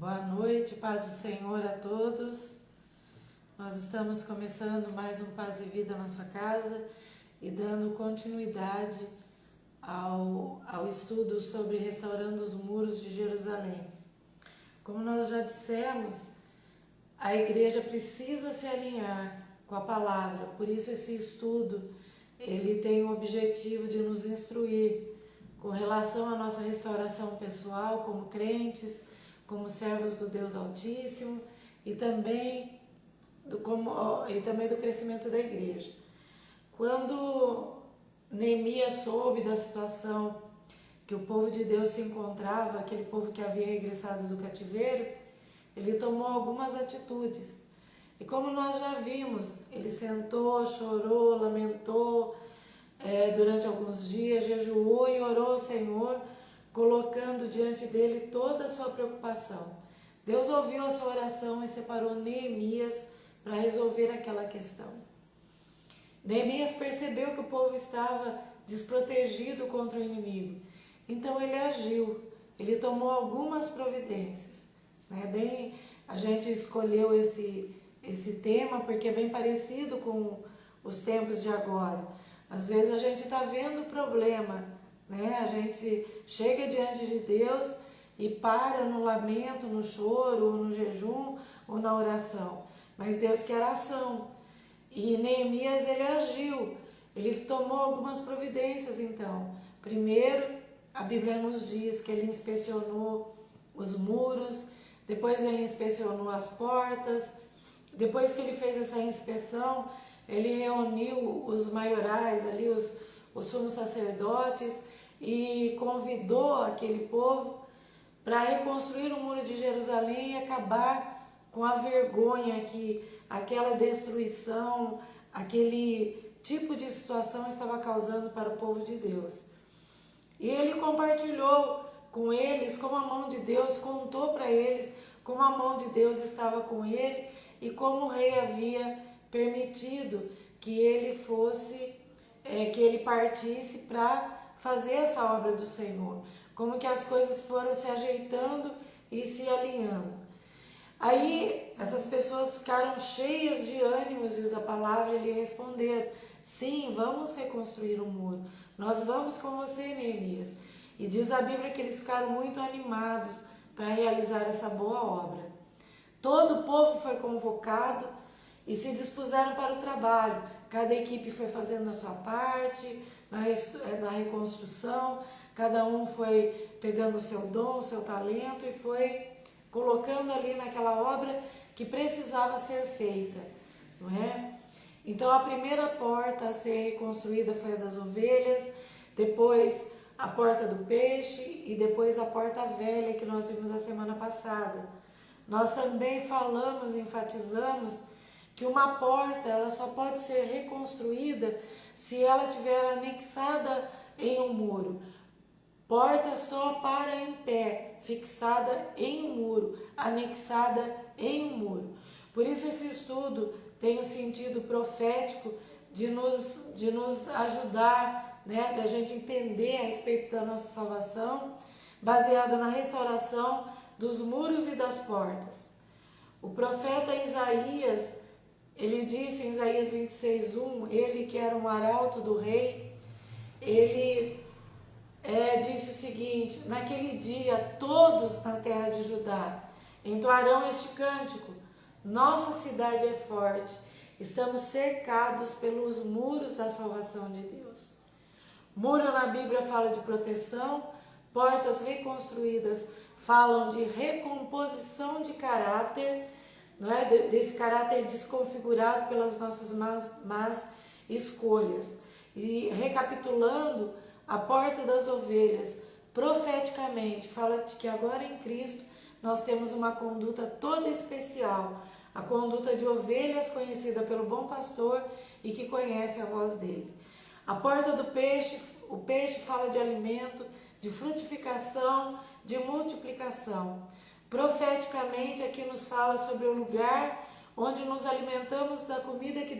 Boa noite, paz do Senhor a todos. Nós estamos começando mais um Paz e Vida na sua casa e dando continuidade ao estudo sobre restaurando os muros de Jerusalém. Como nós já dissemos, a igreja precisa se alinhar com a palavra, por isso esse estudo ele tem o objetivo de nos instruir com relação à nossa restauração pessoal como crentes, como servos do Deus Altíssimo e também do crescimento da igreja. Quando Neemias soube da situação que o povo de Deus se encontrava, aquele povo que havia regressado do cativeiro, ele tomou algumas atitudes. E como nós já vimos, ele sentou, chorou, lamentou, durante alguns dias, jejuou e orou ao Senhor, colocando diante dele toda a sua preocupação. Deus ouviu a sua oração e separou Neemias para resolver aquela questão. Neemias percebeu que o povo estava desprotegido contra o inimigo. Então ele agiu, ele tomou algumas providências. A gente escolheu esse tema porque é bem parecido com os tempos de agora. Às vezes a gente está vendo o problema, a gente chega diante de Deus e para no lamento, no choro, ou no jejum, ou na oração. Mas Deus quer ação. E Neemias, ele agiu, ele tomou algumas providências então. Primeiro, a Bíblia nos diz que ele inspecionou os muros, depois ele inspecionou as portas. Depois que ele fez essa inspeção, ele reuniu os maiorais ali, os sumos sacerdotes, e convidou aquele povo para reconstruir o muro de Jerusalém e acabar com a vergonha que aquela destruição, aquele tipo de situação estava causando para o povo de Deus. E ele compartilhou com eles como a mão de Deus, contou para eles como a mão de Deus estava com ele e como o rei havia permitido que ele que ele partisse para fazer essa obra do Senhor, como que as coisas foram se ajeitando e se alinhando. Aí essas pessoas ficaram cheias de ânimos, diz a palavra, e lhe responderam: sim, vamos reconstruir o muro, nós vamos com você, Neemias. E diz a Bíblia que eles ficaram muito animados para realizar essa boa obra. Todo o povo foi convocado e se dispuseram para o trabalho. Cada equipe foi fazendo a sua parte na reconstrução, cada um foi pegando o seu dom, o seu talento e foi colocando ali naquela obra que precisava ser feita, não é? Então a primeira porta a ser reconstruída foi a das ovelhas, depois a porta do peixe e depois a porta velha que nós vimos a semana passada. Nós também falamos, enfatizamos que uma porta ela só pode ser reconstruída se ela estiver anexada em um muro. Porta só para em pé, fixada em um muro, anexada em um muro. Por isso esse estudo tem o sentido profético de nos ajudar, da gente entender a respeito da nossa salvação, baseada na restauração dos muros e das portas. O profeta Isaías, ele disse em Isaías 26:1, ele que era um arauto do rei, ele disse o seguinte: naquele dia todos na terra de Judá entoarão este cântico: nossa cidade é forte, estamos cercados pelos muros da salvação de Deus. Muro na Bíblia fala de proteção, portas reconstruídas falam de recomposição de caráter, desse caráter desconfigurado pelas nossas más escolhas. E recapitulando, a porta das ovelhas, profeticamente, fala de que agora em Cristo nós temos uma conduta toda especial, a conduta de ovelhas conhecida pelo bom pastor e que conhece a voz dele. A porta do peixe, o peixe fala de alimento, de frutificação, de multiplicação. Profeticamente aqui nos fala sobre o lugar onde nos alimentamos da comida que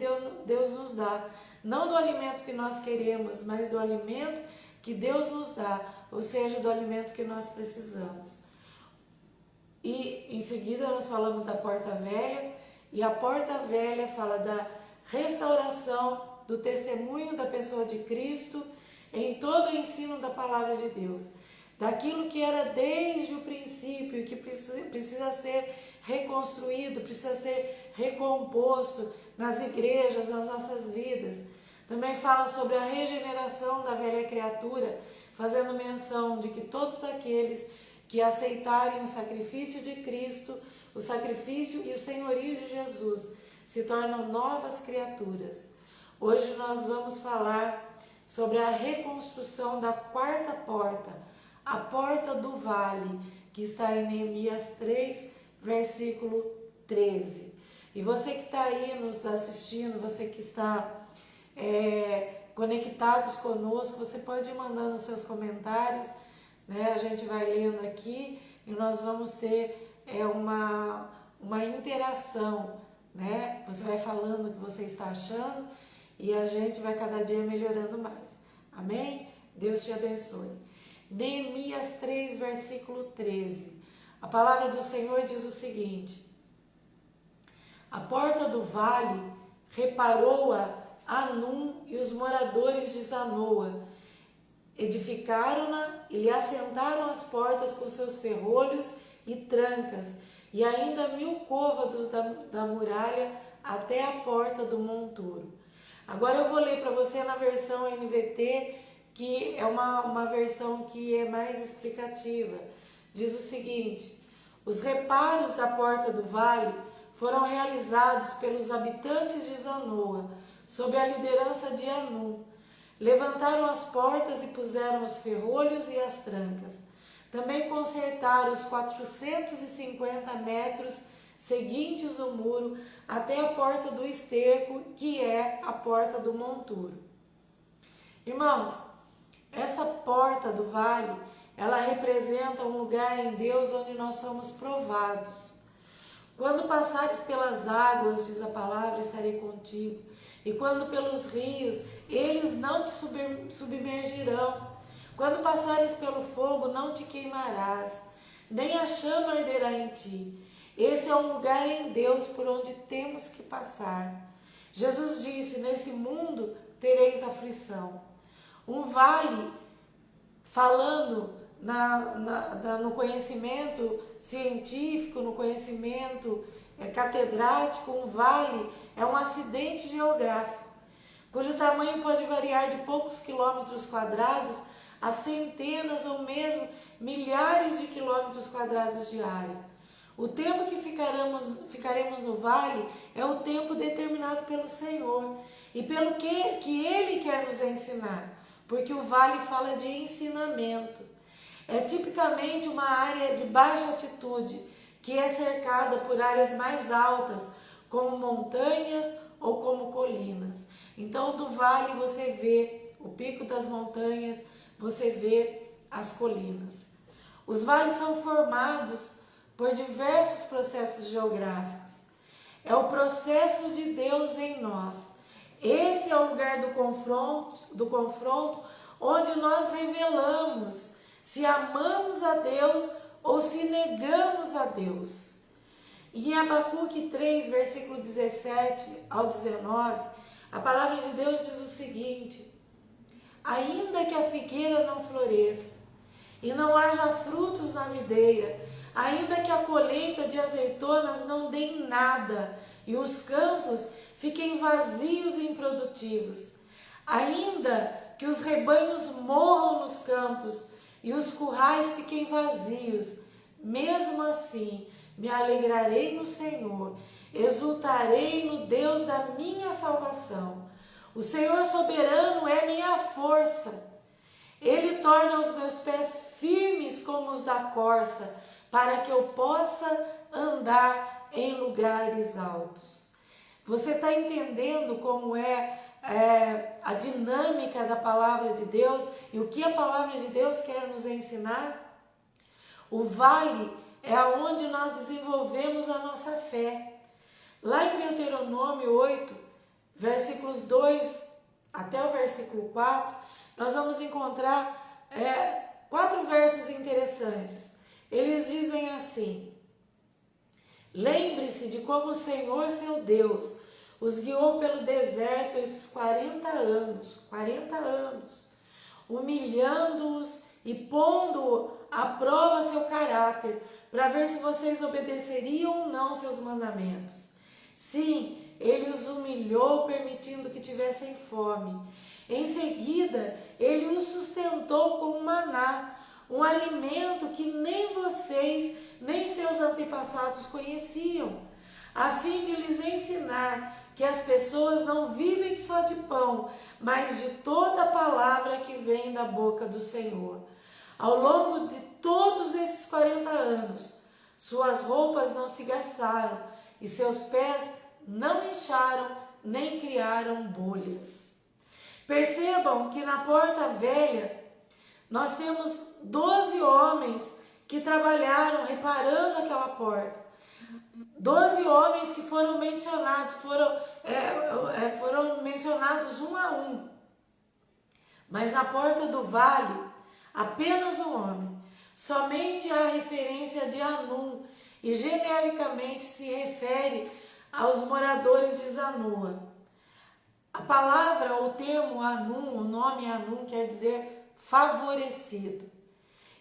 Deus nos dá. Não do alimento que nós queremos, mas do alimento que Deus nos dá, ou seja, do alimento que nós precisamos. E em seguida nós falamos da porta velha, e a porta velha fala da restauração do testemunho da pessoa de Cristo em todo o ensino da palavra de Deus, daquilo que era desde o princípio, que precisa ser reconstruído, precisa ser recomposto nas igrejas, nas nossas vidas. Também fala sobre a regeneração da velha criatura, fazendo menção de que todos aqueles que aceitarem o sacrifício de Cristo, o sacrifício e o senhorio de Jesus, se tornam novas criaturas. Hoje nós vamos falar sobre a reconstrução da quarta porta, a porta do vale, que está em Neemias 3, versículo 13. E você que está aí nos assistindo, você que está conectados conosco, você pode ir mandando os seus comentários, né? A gente vai lendo aqui e nós vamos ter uma interação, né? Você vai falando o que você está achando e a gente vai cada dia melhorando mais. Amém? Deus te abençoe. Neemias 3, versículo 13. A palavra do Senhor diz o seguinte: a porta do vale reparou-a Anum e os moradores de Zanoa. Edificaram-na e lhe assentaram as portas com seus ferrolhos e trancas, e ainda 1000 côvados da muralha até a porta do monturo. Agora eu vou ler para você na versão NVT, que é uma versão que é mais explicativa. Diz o seguinte: os reparos da porta do vale foram realizados pelos habitantes de Zanoa, sob a liderança de Anum. Levantaram as portas e puseram os ferrolhos e as trancas. Também consertaram os 450 metros seguintes do muro até a porta do esterco, que é a porta do monturo. Irmãos, essa porta do vale, ela representa um lugar em Deus onde nós somos provados. Quando passares pelas águas, diz a palavra, estarei contigo. E quando pelos rios, eles não te submergirão. Quando passares pelo fogo, não te queimarás, nem a chama arderá em ti. Esse é um lugar em Deus por onde temos que passar. Jesus disse: nesse mundo tereis aflição. Um vale, falando no conhecimento científico, no conhecimento catedrático, um vale é um acidente geográfico, cujo tamanho pode variar de poucos quilômetros quadrados a centenas ou mesmo milhares de quilômetros quadrados de área. O tempo que ficaremos no vale é o tempo determinado pelo Senhor e pelo que Ele quer nos ensinar, porque o vale fala de ensinamento. É tipicamente uma área de baixa altitude, que é cercada por áreas mais altas, como montanhas ou como colinas. Então, do vale você vê o pico das montanhas, você vê as colinas. Os vales são formados por diversos processos geográficos. É o processo de Deus em nós. Esse é o lugar do confronto onde nós revelamos se amamos a Deus ou se negamos a Deus. E em Abacuque 3, versículo 17 ao 19, a palavra de Deus diz o seguinte: ainda que a figueira não floresça e não haja frutos na videira, ainda que a colheita de azeitonas não dê em nada e os campos fiquem vazios e improdutivos, ainda que os rebanhos morram nos campos e os currais fiquem vazios, mesmo assim me alegrarei no Senhor, exultarei no Deus da minha salvação. O Senhor soberano é minha força. Ele torna os meus pés firmes como os da corça, para que eu possa andar em lugares altos. Você está entendendo como é a dinâmica da palavra de Deus e o que a palavra de Deus quer nos ensinar? O vale é aonde nós desenvolvemos a nossa fé. Lá em Deuteronômio 8, versículos 2 até o versículo 4, nós vamos encontrar 4 versos interessantes. Eles dizem assim: Lembre-se de como o Senhor, seu Deus, os guiou pelo deserto esses 40 anos, humilhando-os e pondo à prova seu caráter, para ver se vocês obedeceriam ou não seus mandamentos. Sim, ele os humilhou, permitindo que tivessem fome. Em seguida, ele os sustentou com maná, um alimento que nem vocês, nem seus antepassados conheciam, a fim de lhes ensinar que as pessoas não vivem só de pão, mas de toda a palavra que vem da boca do Senhor. Ao longo de todos esses 40 anos, suas roupas não se gastaram e seus pés não incharam nem criaram bolhas. Percebam que na porta velha nós temos 12 homens que trabalharam reparando aquela porta. 12 homens que foram mencionados, foram mencionados um a um. Mas na porta do vale, apenas um homem. Somente há referência de Anum e genericamente se refere aos moradores de Zanoa. A palavra ou termo Anum, o nome Anum quer dizer favorecido.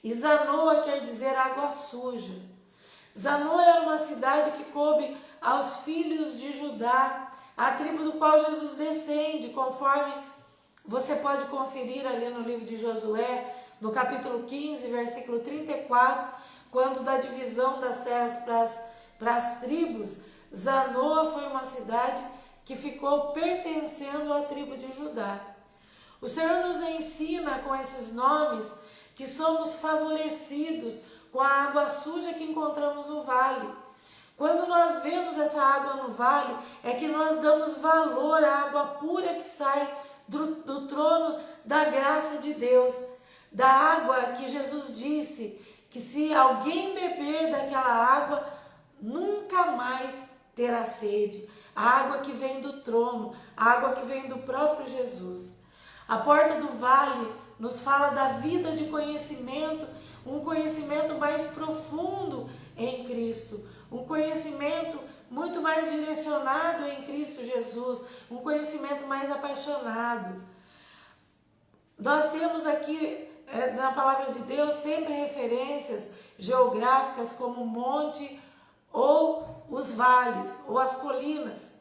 E Zanoa quer dizer água suja. Zanoa era uma cidade que coube aos filhos de Judá, a tribo do qual Jesus descende, conforme você pode conferir ali no livro de Josué, no capítulo 15, versículo 34, quando da divisão das terras para as tribos, Zanoa foi uma cidade que ficou pertencendo à tribo de Judá. O Senhor nos ensina com esses nomes que somos favorecidos com a água suja que encontramos no vale. Quando nós vemos essa água no vale, é que nós damos valor à água pura que sai do trono da graça de Deus, da água que Jesus disse que se alguém beber daquela água, nunca mais terá sede. A água que vem do trono, a água que vem do próprio Jesus. A porta do vale nos fala da vida de conhecimento, um conhecimento mais profundo em Cristo, um conhecimento muito mais direcionado em Cristo Jesus, um conhecimento mais apaixonado. Nós temos aqui na palavra de Deus sempre referências geográficas como o monte ou os vales ou as colinas.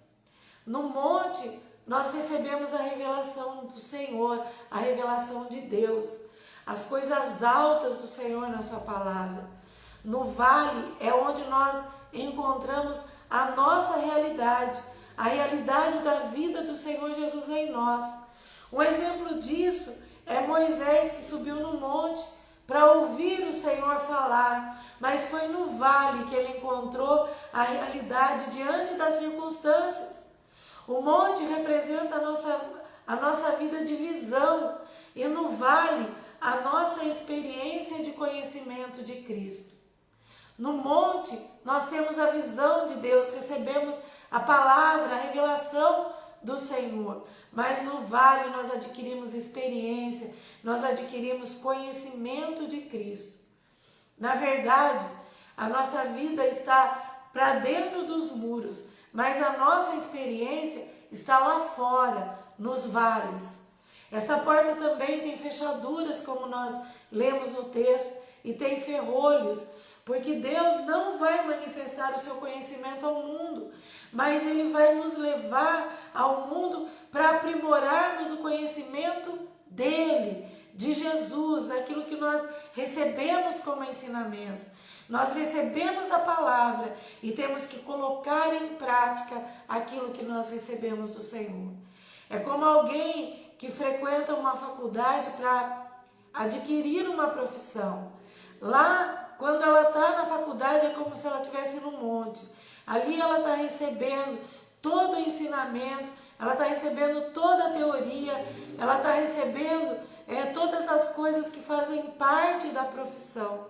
No monte nós recebemos a revelação do Senhor, a revelação de Deus, as coisas altas do Senhor na sua palavra. No vale é onde nós encontramos a nossa realidade, a realidade da vida do Senhor Jesus em nós. Um exemplo disso é Moisés, que subiu no monte para ouvir o Senhor falar, mas foi no vale que ele encontrou a realidade diante das circunstâncias. O monte representa a nossa vida de visão e no vale a nossa experiência de conhecimento de Cristo. No monte nós temos a visão de Deus, recebemos a palavra, a revelação do Senhor. Mas no vale nós adquirimos experiência, nós adquirimos conhecimento de Cristo. Na verdade, a nossa vida está para dentro dos muros, mas a nossa experiência está lá fora, nos vales. Essa porta também tem fechaduras, como nós lemos no texto, e tem ferrolhos, porque Deus não vai manifestar o seu conhecimento ao mundo, mas Ele vai nos levar ao mundo para aprimorarmos o conhecimento dEle, de Jesus, daquilo que nós recebemos como ensinamento. Nós recebemos da palavra e temos que colocar em prática aquilo que nós recebemos do Senhor. É como alguém que frequenta uma faculdade para adquirir uma profissão. Lá, quando ela está na faculdade, é como se ela estivesse no monte. Ali ela está recebendo todo o ensinamento, ela está recebendo toda a teoria, ela está recebendo todas as coisas que fazem parte da profissão.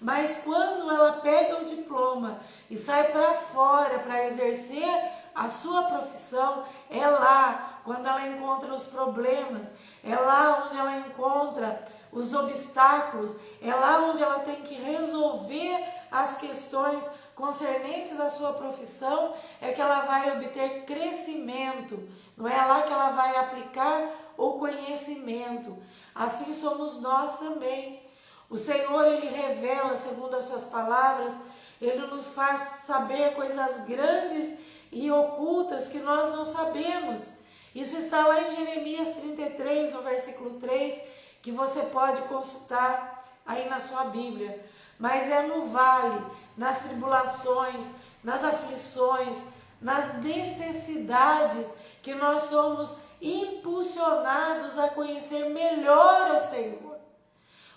Mas quando ela pega o diploma e sai para fora para exercer a sua profissão, é lá quando ela encontra os problemas, é lá onde ela encontra os obstáculos, é lá onde ela tem que resolver as questões concernentes à sua profissão é que ela vai obter crescimento, não é lá que ela vai aplicar o conhecimento. Assim somos nós também. O Senhor, Ele revela, segundo as suas palavras, Ele nos faz saber coisas grandes e ocultas que nós não sabemos. Isso está lá em Jeremias 33, no versículo 3, que você pode consultar aí na sua Bíblia. Mas é no vale, nas tribulações, nas aflições, nas necessidades que nós somos impulsionados a conhecer melhor o Senhor.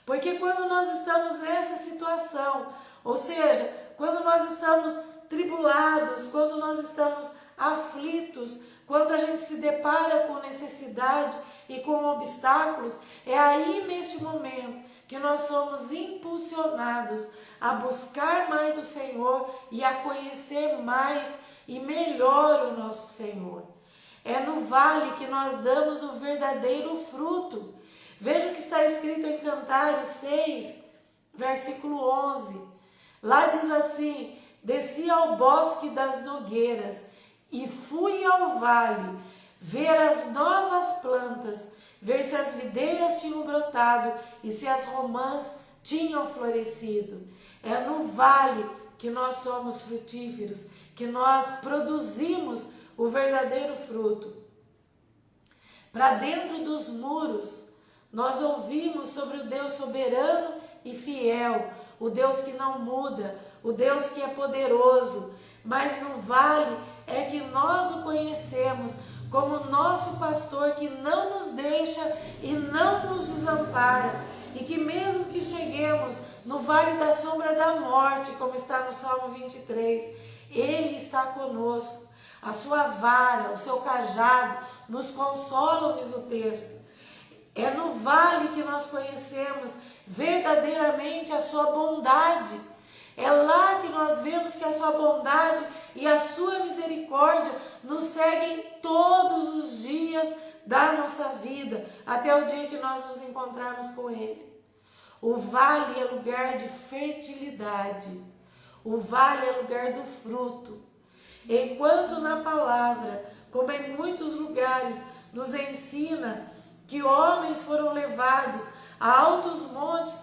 Porque quando nós estamos nessa situação, ou seja, quando nós estamos tribulados, quando nós estamos aflitos, quando a gente se depara com necessidade e com obstáculos, é aí neste momento que nós somos impulsionados a buscar mais o Senhor e a conhecer mais e melhor o nosso Senhor. É no vale que nós damos o verdadeiro fruto. Veja o que está escrito em Cantares 6, versículo 11. Lá diz assim: desci ao bosque das nogueiras e fui ao vale ver as novas plantas, ver se as videiras tinham brotado e se as romãs tinham florescido. É no vale que nós somos frutíferos, que nós produzimos o verdadeiro fruto. Para dentro dos muros, nós ouvimos sobre o Deus soberano e fiel, o Deus que não muda, o Deus que é poderoso, mas no vale é que nós o conhecemos como nosso pastor, que não nos deixa e não nos desampara, e que mesmo que cheguemos no vale da sombra da morte, como está no Salmo 23, Ele está conosco. A sua vara, o seu cajado nos consolam, diz o texto. É no vale que nós conhecemos verdadeiramente a sua bondade. É lá que nós vemos que a sua bondade e a sua misericórdia nos seguem todos os dias da nossa vida, até o dia que nós nos encontrarmos com Ele. O vale é lugar de fertilidade. O vale é lugar do fruto. Enquanto na palavra, como em muitos lugares, nos ensina que homens foram levados a altos montes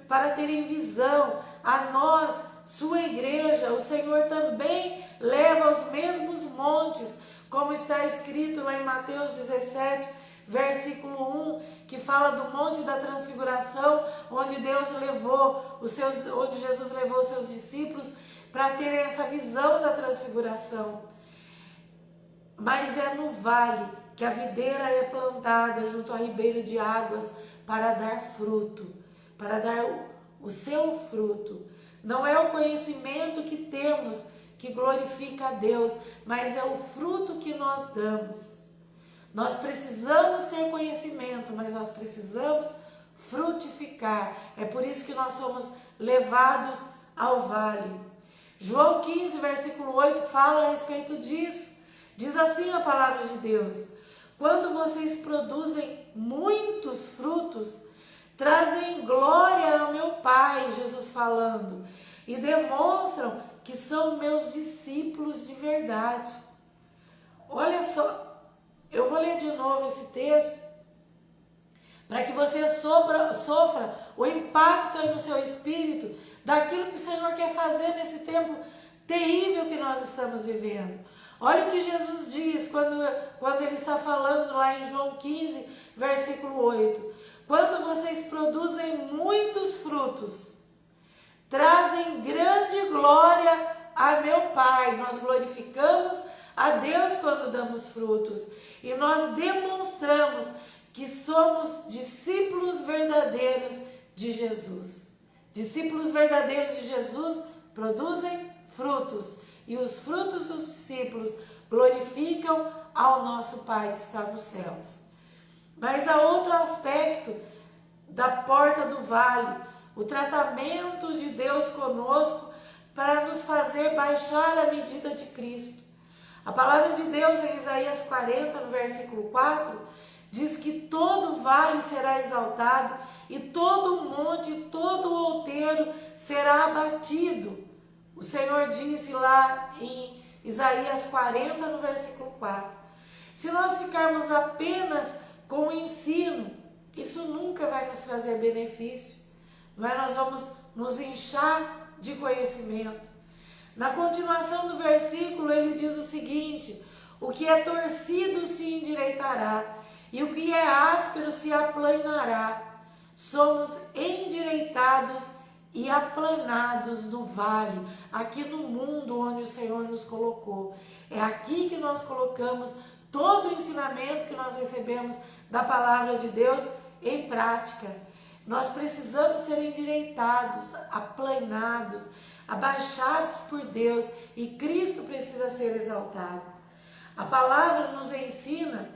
para terem visão, a nós, sua igreja, o Senhor também leva aos mesmos montes, como está escrito lá em Mateus 17, versículo 1, que fala do Monte da Transfiguração, onde Jesus levou os seus discípulos para terem essa visão da transfiguração. Mas é no vale que a videira é plantada junto ao ribeiro de águas para dar fruto, para dar o seu fruto. Não é o conhecimento que temos que glorifica a Deus, mas é o fruto que nós damos. Nós precisamos ter conhecimento, mas nós precisamos frutificar. É por isso que nós somos levados ao vale. João 15, versículo 8 fala a respeito disso. Diz assim a palavra de Deus: quando vocês produzem muitos frutos, trazem glória ao meu Pai, Jesus falando, e demonstram que são meus discípulos de verdade. Olha só, eu vou ler de novo esse texto, para que você sofra o impacto aí no seu espírito, daquilo que o Senhor quer fazer nesse tempo terrível que nós estamos vivendo. Olha o que Jesus diz quando Ele está falando lá em João 15, versículo 8. Quando vocês produzem muitos frutos, trazem grande glória a meu Pai. Nós glorificamos a Deus quando damos frutos. E nós demonstramos que somos discípulos verdadeiros de Jesus. Discípulos verdadeiros de Jesus produzem frutos. E os frutos dos discípulos glorificam ao nosso Pai que está nos céus. Mas há outro aspecto da porta do vale, o tratamento de Deus conosco para nos fazer baixar a medida de Cristo. A palavra de Deus em Isaías 40, no versículo 4, diz que todo vale será exaltado e todo monte, todo outeiro será abatido. O Senhor disse lá em Isaías 40, no versículo 4. Se nós ficarmos apenas com o ensino, isso nunca vai nos trazer benefício. Não é? Nós vamos nos inchar de conhecimento. Na continuação do versículo, ele diz o seguinte: o que é torcido se endireitará, e o que é áspero se aplanará. Somos endireitados e aplanados no vale, aqui no mundo onde o Senhor nos colocou. É aqui que nós colocamos todo o ensinamento que nós recebemos da palavra de Deus em prática. Nós precisamos ser endireitados, aplanados, abaixados por Deus, e Cristo precisa ser exaltado. A palavra nos ensina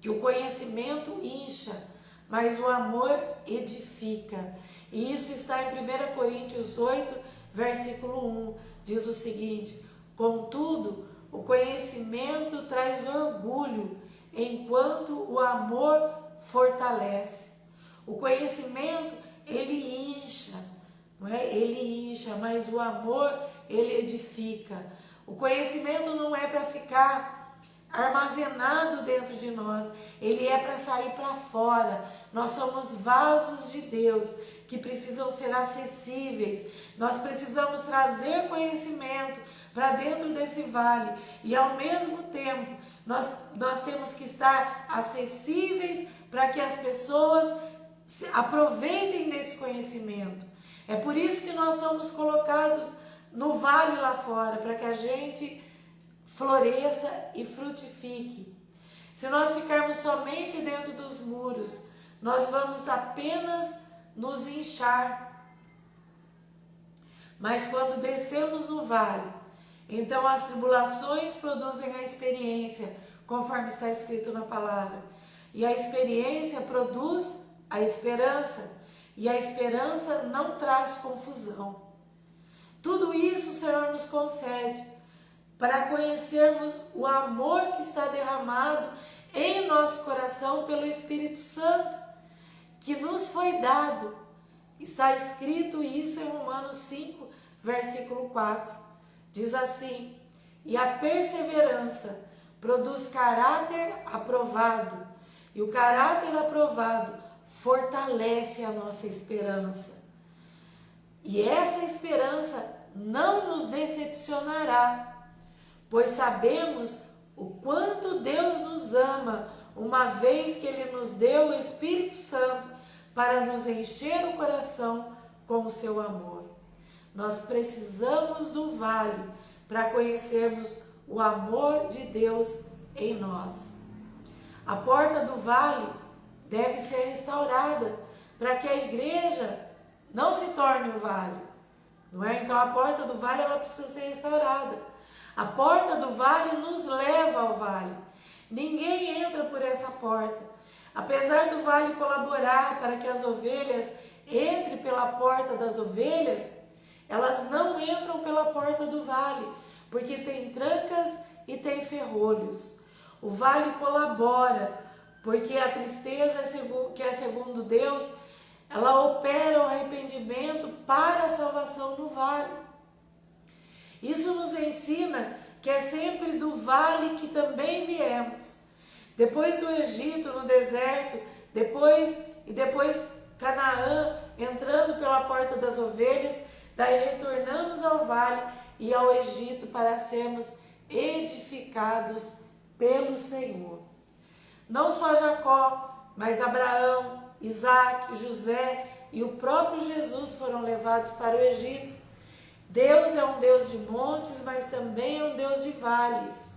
que o conhecimento incha, mas o amor edifica. E isso está em 1 Coríntios 8, versículo 1. Diz o seguinte: contudo, o conhecimento traz orgulho, enquanto o amor fortalece. O conhecimento, ele incha, não é? Ele incha, mas o amor, ele edifica. O conhecimento não é para ficar armazenado dentro de nós, ele é para sair para fora. Nós somos vasos de Deus que precisam ser acessíveis. Nós precisamos trazer conhecimento para dentro desse vale, e ao mesmo tempo nós temos que estar acessíveis para que as pessoas aproveitem desse conhecimento. É por isso que nós somos colocados no vale lá fora, para que a gente floresça e frutifique. Se nós ficarmos somente dentro dos muros, nós vamos apenas nos inchar. Mas quando descemos no vale, então as tribulações produzem a experiência, conforme está escrito na palavra. E a experiência produz a esperança, e a esperança não traz confusão. Tudo isso o Senhor nos concede para conhecermos o amor que está derramado em nosso coração pelo Espírito Santo, que nos foi dado. Está escrito isso em Romanos 5, versículo 4. Diz assim: e a perseverança produz caráter aprovado, e o caráter aprovado fortalece a nossa esperança. E essa esperança não nos decepcionará, pois sabemos o quanto Deus nos ama, uma vez que Ele nos deu o Espírito Santo para nos encher o coração com o seu amor. Nós precisamos do vale para conhecermos o amor de Deus em nós. A porta do vale deve ser restaurada para que a igreja não se torne um vale, não é? Então a porta do vale, ela precisa ser restaurada. A porta do vale nos leva ao vale. Ninguém entra por essa porta. Apesar do vale colaborar para que as ovelhas entrem pela porta das ovelhas, elas não entram pela porta do vale, porque tem trancas e tem ferrolhos. O vale colabora, porque a tristeza, que é segundo Deus, ela opera o arrependimento para a salvação no vale. Isso nos ensina que é sempre do vale que também viemos. Depois do Egito, no deserto, depois Canaã, entrando pela porta das ovelhas, daí retornamos ao vale e ao Egito para sermos edificados pelo Senhor. Não só Jacó, mas Abraão, Isaac, José e o próprio Jesus foram levados para o Egito. Deus é um Deus de montes, mas também é um Deus de vales.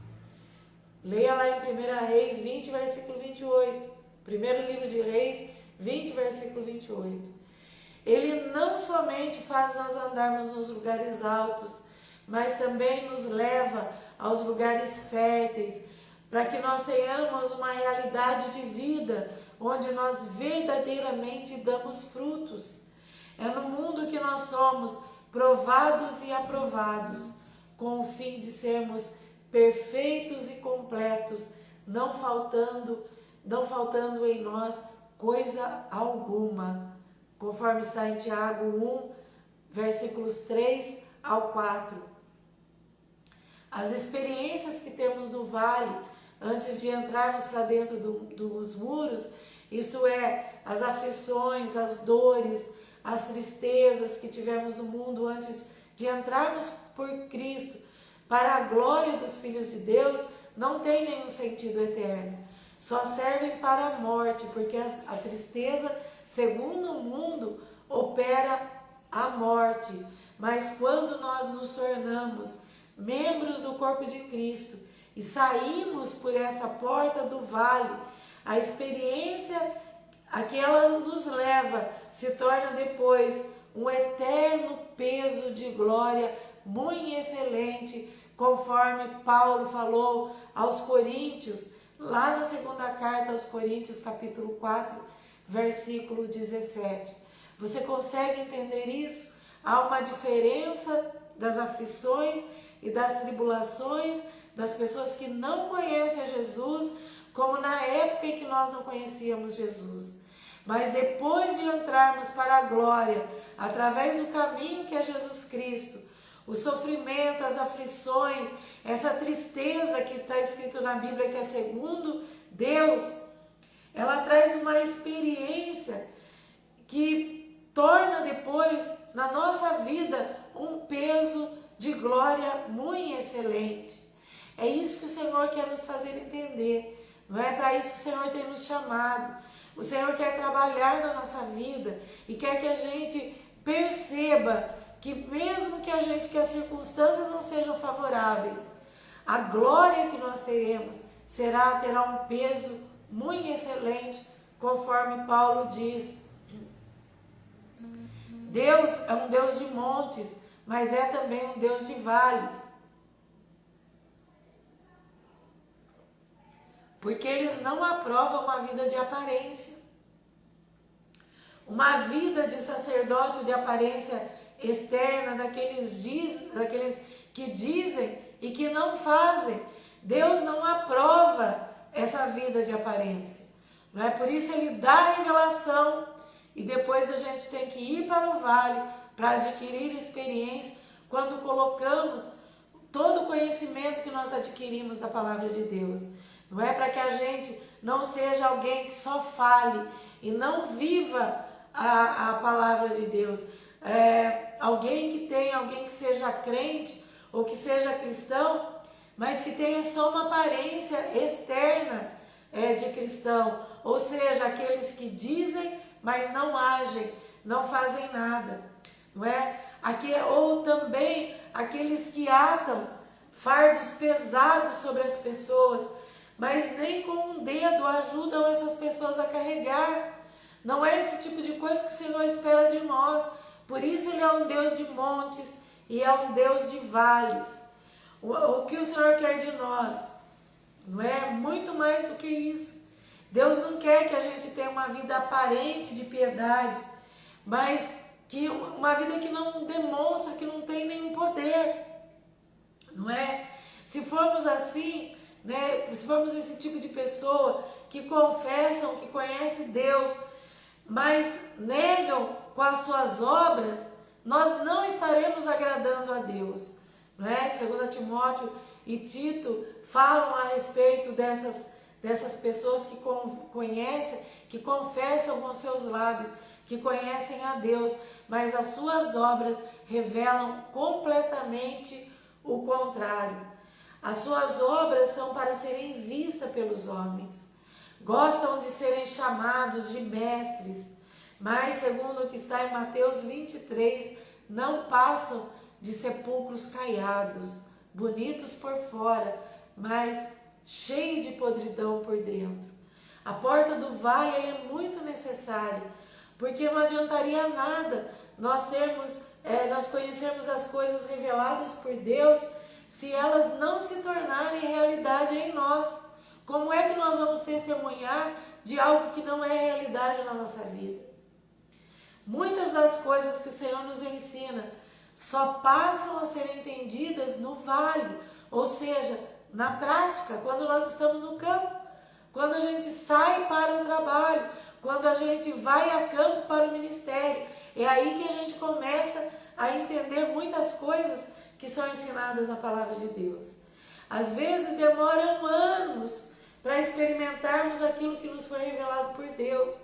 Leia lá em 1 Reis 20, versículo 28. Primeiro livro de Reis, 20, versículo 28. Ele não somente faz nós andarmos nos lugares altos, mas também nos leva aos lugares férteis, para que nós tenhamos uma realidade de vida, onde nós verdadeiramente damos frutos. É no mundo que nós somos provados e aprovados, com o fim de sermos perfeitos e completos, não faltando em nós coisa alguma, conforme está em Tiago 1, versículos 3 ao 4. As experiências que temos no vale, antes de entrarmos para dentro dos muros, isto é, as aflições, as dores, as tristezas que tivemos no mundo antes de entrarmos por Cristo, para a glória dos filhos de Deus, não tem nenhum sentido eterno. Só servem para a morte, porque a tristeza, segundo o mundo, opera a morte. Mas quando nós nos tornamos membros do corpo de Cristo e saímos por essa porta do vale, a experiência a que ela nos leva se torna depois um eterno peso de glória muito excelente, conforme Paulo falou aos Coríntios, lá na segunda carta aos Coríntios, capítulo 4, versículo 17. Você consegue entender isso? Há uma diferença das aflições e das tribulações das pessoas que não conhecem a Jesus, como na época em que nós não conhecíamos Jesus. Mas depois de entrarmos para a glória, através do caminho que é Jesus Cristo, o sofrimento, as aflições, essa tristeza que está escrito na Bíblia, que é segundo Deus, ela traz uma experiência que torna depois, na nossa vida, um peso de glória muito excelente. É isso que o Senhor quer nos fazer entender. Não é para isso que o Senhor tem nos chamado. O Senhor quer trabalhar na nossa vida e quer que a gente perceba que mesmo que as circunstâncias não sejam favoráveis, a glória que nós terá um peso muito excelente, conforme Paulo diz. Deus é um Deus de montes, mas é também um Deus de vales. Porque Ele não aprova uma vida de aparência. Uma vida de sacerdote de aparência externa, daqueles que dizem e que não fazem. Deus não aprova essa vida de aparência. Não é? Por isso Ele dá a revelação e depois a gente tem que ir para o vale para adquirir experiência quando colocamos todo o conhecimento que nós adquirimos da palavra de Deus. Não é para que a gente não seja alguém que só fale e não viva a palavra de Deus. Alguém que seja crente ou que seja cristão, mas que tenha só uma aparência externa de cristão. Ou seja, aqueles que dizem, mas não agem, não fazem nada. Não é? Ou também aqueles que atam fardos pesados sobre as pessoas, mas nem com um dedo ajudam essas pessoas a carregar. Não é esse tipo de coisa que o Senhor espera de nós. Por isso Ele é um Deus de montes e é um Deus de vales. O que o Senhor quer de nós? Não é muito mais do que isso. Deus não quer que a gente tenha uma vida aparente de piedade, mas que uma vida que não demonstra, que não tem nenhum poder. Não é? Se formos assim, né, se formos esse tipo de pessoa que confessam, que conhecem Deus, mas negam com as suas obras, nós não estaremos agradando a Deus. Né? 2 Timóteo e Tito falam a respeito dessas pessoas que conhecem, que confessam com seus lábios, que conhecem a Deus, mas as suas obras revelam completamente o contrário. As suas obras são para serem vistas pelos homens. Gostam de serem chamados de mestres, mas segundo o que está em Mateus 23, não passam de sepulcros caiados, bonitos por fora, mas cheios de podridão por dentro. A porta do vale é muito necessária, porque não adiantaria nada nós conhecermos as coisas reveladas por Deus se elas não se tornarem realidade em nós. Como é que nós vamos testemunhar de algo que não é realidade na nossa vida? Muitas das coisas que o Senhor nos ensina só passam a ser entendidas no vale, ou seja, na prática, quando nós estamos no campo, quando a gente sai para o trabalho, quando a gente vai a campo para o ministério. É aí que a gente começa a entender muitas coisas que são ensinadas na palavra de Deus. Às vezes demoram anos para experimentarmos aquilo que nos foi revelado por Deus.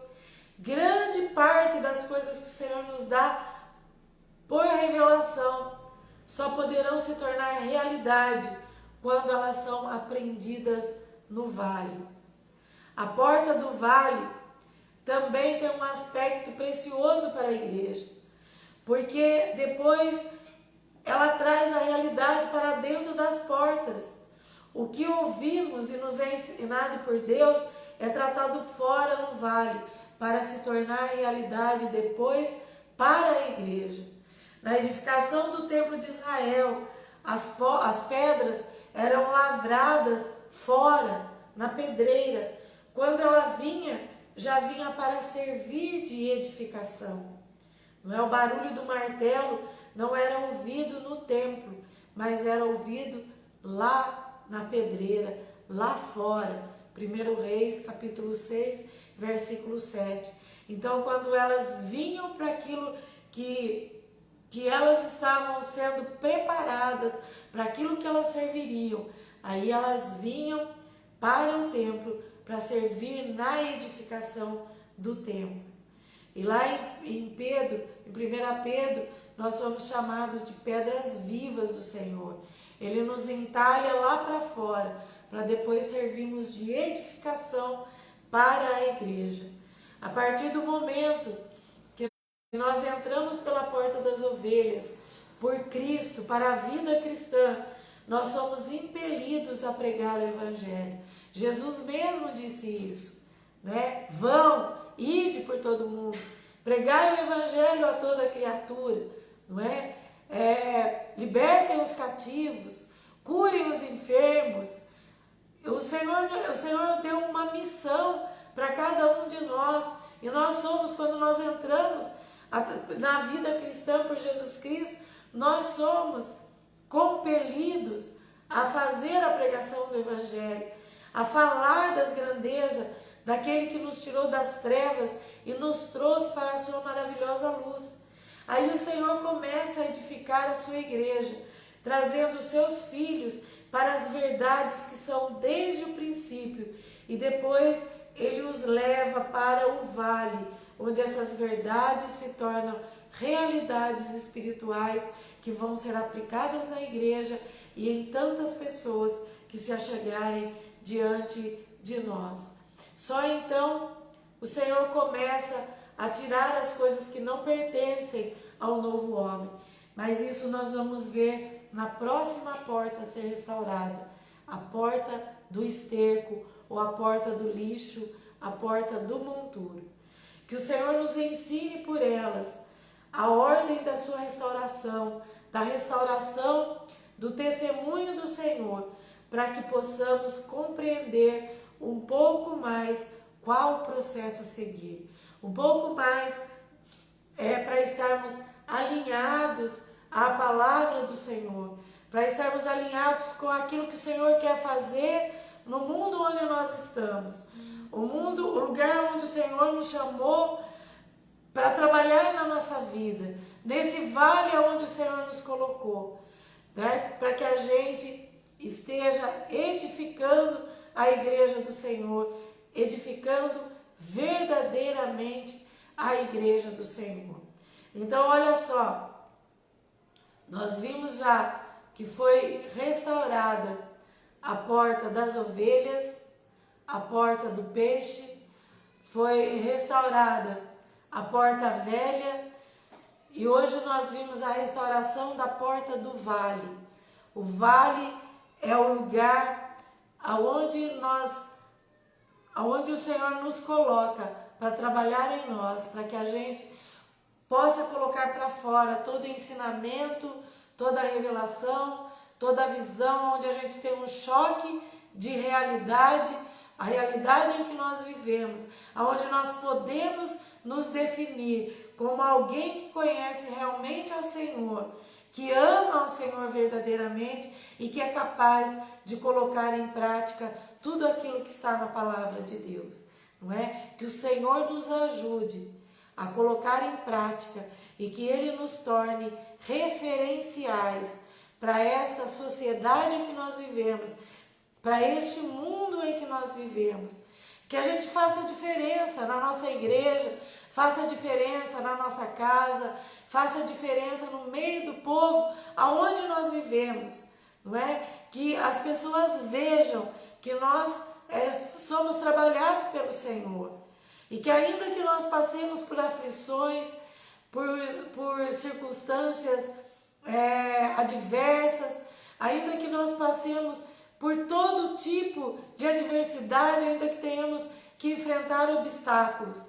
Grande parte das coisas que o Senhor nos dá por revelação só poderão se tornar realidade quando elas são aprendidas no vale. A porta do vale também tem um aspecto precioso para a igreja, porque depois ela traz a realidade para dentro das portas. O que ouvimos e nos é ensinado por Deus é tratado fora no vale, para se tornar realidade depois para a igreja. Na edificação do templo de Israel, as pedras eram lavradas fora, na pedreira. Quando ela vinha, já vinha para servir de edificação. Não é? O barulho do martelo não era ouvido no templo, mas era ouvido lá na pedreira, lá fora. 1 Reis, capítulo 6, versículo 7. Então, quando elas vinham para aquilo que elas estavam sendo preparadas, para aquilo que elas serviriam, aí elas vinham para o templo para servir na edificação do templo. E lá em 1 Pedro, nós somos chamados de pedras vivas do Senhor. Ele nos entalha lá para fora, para depois servirmos de edificação para a igreja. A partir do momento que nós entramos pela porta das ovelhas, por Cristo, para a vida cristã, nós somos impelidos a pregar o Evangelho. Jesus mesmo disse isso, né? Vão, ide por todo mundo, pregai o Evangelho a toda criatura, não é? Libertem os cativos, curem os enfermos. O Senhor deu uma missão para cada um de nós, e nós somos, quando nós entramos na vida cristã por Jesus Cristo, nós somos compelidos a fazer a pregação do Evangelho, a falar das grandezas daquele que nos tirou das trevas e nos trouxe para a sua maravilhosa luz. Aí o Senhor começa a edificar a sua igreja, trazendo os seus filhos para as verdades que são desde o princípio, e depois Ele os leva para o vale, onde essas verdades se tornam realidades espirituais que vão ser aplicadas na igreja e em tantas pessoas que se achegarem diante de nós. Só então o Senhor começa a tirar as coisas que não pertencem ao novo homem. Mas isso nós vamos ver na próxima porta a ser restaurada. A porta do esterco, ou a porta do lixo, a porta do monturo. Que o Senhor nos ensine por elas a ordem da sua restauração, da restauração do testemunho do Senhor, para que possamos compreender um pouco mais qual o processo a seguir. Um pouco mais para estarmos alinhados à palavra do Senhor, para estarmos alinhados com aquilo que o Senhor quer fazer no mundo onde nós estamos. O lugar onde o Senhor nos chamou para trabalhar na nossa vida, nesse vale onde o Senhor nos colocou, né? Para que a gente esteja edificando a igreja do Senhor, edificando verdadeiramente a igreja do Senhor. Então, olha só, nós vimos já que foi restaurada a porta das ovelhas, a porta do peixe, foi restaurada a porta velha, e hoje nós vimos a restauração da porta do vale. O vale é o lugar aonde o Senhor nos coloca para trabalhar em nós, para que a gente possa colocar para fora todo o ensinamento, toda a revelação, toda a visão, onde a gente tem um choque de realidade, a realidade em que nós vivemos, aonde nós podemos nos definir como alguém que conhece realmente ao Senhor, que ama ao Senhor verdadeiramente e que é capaz de colocar em prática tudo aquilo que está na palavra de Deus, não é? Que o Senhor nos ajude a colocar em prática e que Ele nos torne referenciais para esta sociedade em que nós vivemos, para este mundo em que nós vivemos. Que a gente faça diferença na nossa igreja, faça diferença na nossa casa, faça diferença no meio do povo aonde nós vivemos, não é? Que as pessoas vejam que nós somos trabalhados pelo Senhor e que ainda que nós passemos por aflições, por circunstâncias adversas, ainda que nós passemos por todo tipo de adversidade, ainda que tenhamos que enfrentar obstáculos,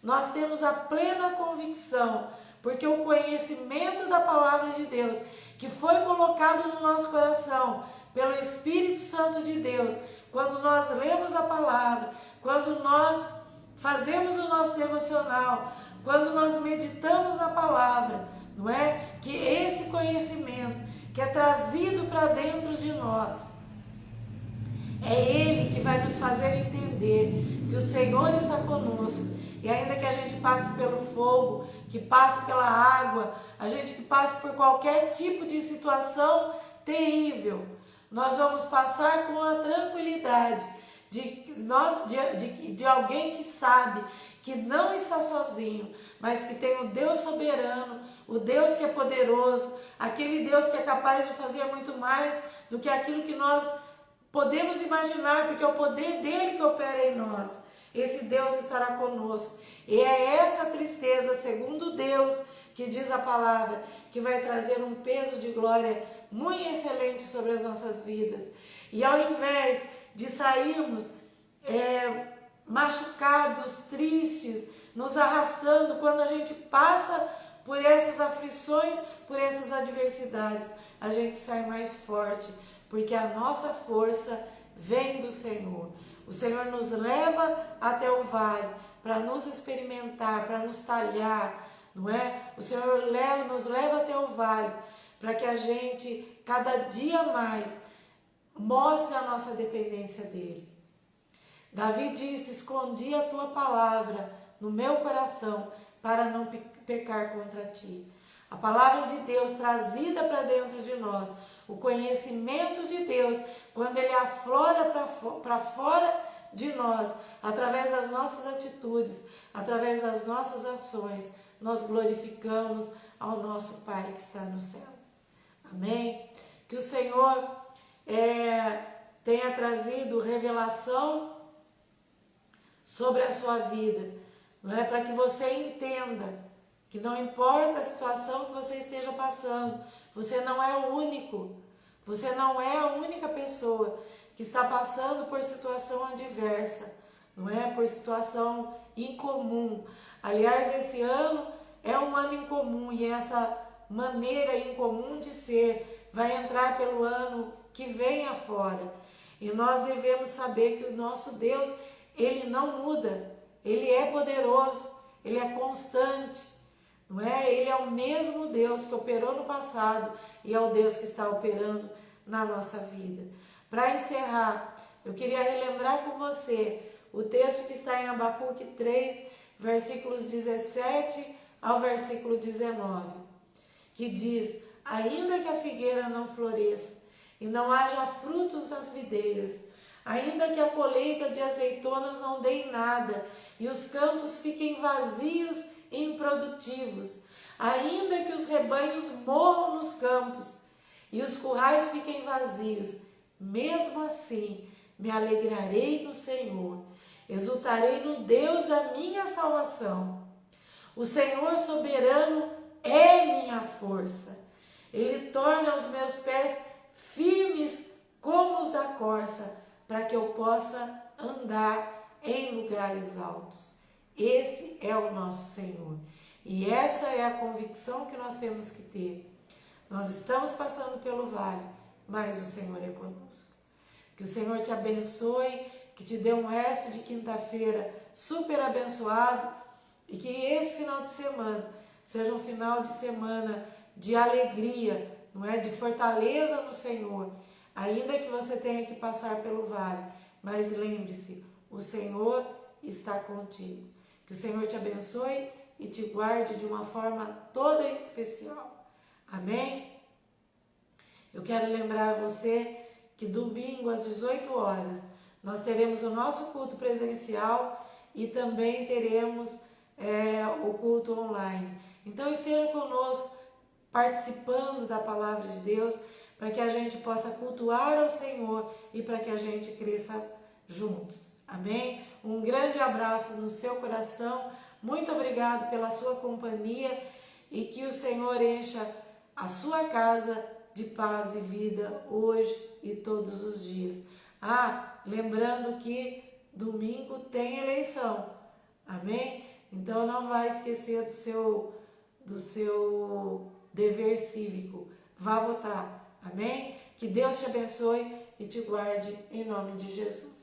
nós temos a plena convicção, porque o conhecimento da palavra de Deus, que foi colocado no nosso coração pelo Espírito Santo de Deus, quando nós lemos a palavra, quando nós fazemos o nosso devocional, quando nós meditamos na palavra, não é? Que esse conhecimento que é trazido para dentro de nós, é Ele que vai nos fazer entender que o Senhor está conosco. E ainda que a gente passe pelo fogo, que passe pela água, a gente que passe por qualquer tipo de situação terrível, nós vamos passar com a tranquilidade de alguém que sabe que não está sozinho, mas que tem o Deus soberano, o Deus que é poderoso, aquele Deus que é capaz de fazer muito mais do que aquilo que nós podemos imaginar, porque é o poder dele que opera em nós. Esse Deus estará conosco. E é essa tristeza, segundo Deus, que diz a palavra, que vai trazer um peso de glória muito excelente sobre as nossas vidas. E ao invés de sairmos machucados, tristes, nos arrastando, quando a gente passa por essas aflições, por essas adversidades, a gente sai mais forte, porque a nossa força vem do Senhor. O Senhor nos leva até o vale para nos experimentar, para nos talhar, não é? O Senhor nos leva até o vale para que a gente, cada dia mais, mostre a nossa dependência dEle. Davi disse: escondi a tua palavra no meu coração para não pecar contra ti. A palavra de Deus trazida para dentro de nós, o conhecimento de Deus, quando ele aflora para fora de nós, através das nossas atitudes, através das nossas ações, nós glorificamos ao nosso Pai que está no céu. Amém? Que o Senhor tenha trazido revelação sobre a sua vida, não é? Para que você entenda que não importa a situação que você esteja passando, você não é o único, você não é a única pessoa que está passando por situação adversa, não é? Por situação incomum. Aliás, esse ano é um ano incomum e essa maneira incomum de ser vai entrar pelo ano que vem afora. E nós devemos saber que o nosso Deus, Ele não muda, Ele é poderoso, Ele é constante, não é? Ele é o mesmo Deus que operou no passado e é o Deus que está operando na nossa vida. Para encerrar, eu queria relembrar com você o texto que está em Abacuque 3, versículos 17 ao versículo 19, que diz: ainda que a figueira não floresça e não haja frutos nas videiras, ainda que a colheita de azeitonas não dê em nada e os campos fiquem vazios e improdutivos, ainda que os rebanhos morram nos campos e os currais fiquem vazios, mesmo assim me alegrarei no Senhor, exultarei no Deus da minha salvação. O Senhor soberano é minha força, Ele torna os meus pés firmes como os da corça, para que eu possa andar em lugares altos. Esse é o nosso Senhor. E essa é a convicção que nós temos que ter. Nós estamos passando pelo vale, mas o Senhor é conosco. Que o Senhor te abençoe, que te dê um resto de quinta-feira super abençoado e que esse final de semana seja um final de semana de alegria, não é? De fortaleza no Senhor, ainda que você tenha que passar pelo vale, mas lembre-se, o Senhor está contigo. Que o Senhor te abençoe e te guarde de uma forma toda especial. Amém? Eu quero lembrar você que domingo às 18 horas nós teremos o nosso culto presencial e também teremos o culto online. Então esteja conosco participando da palavra de Deus para que a gente possa cultuar ao Senhor e para que a gente cresça juntos. Amém? Um grande abraço no seu coração. Muito obrigado pela sua companhia e que o Senhor encha a sua casa de paz e vida hoje e todos os dias. Lembrando que domingo tem eleição. Amém? Então não vai esquecer do seu dever cívico. Vá votar. Amém? Que Deus te abençoe e te guarde em nome de Jesus.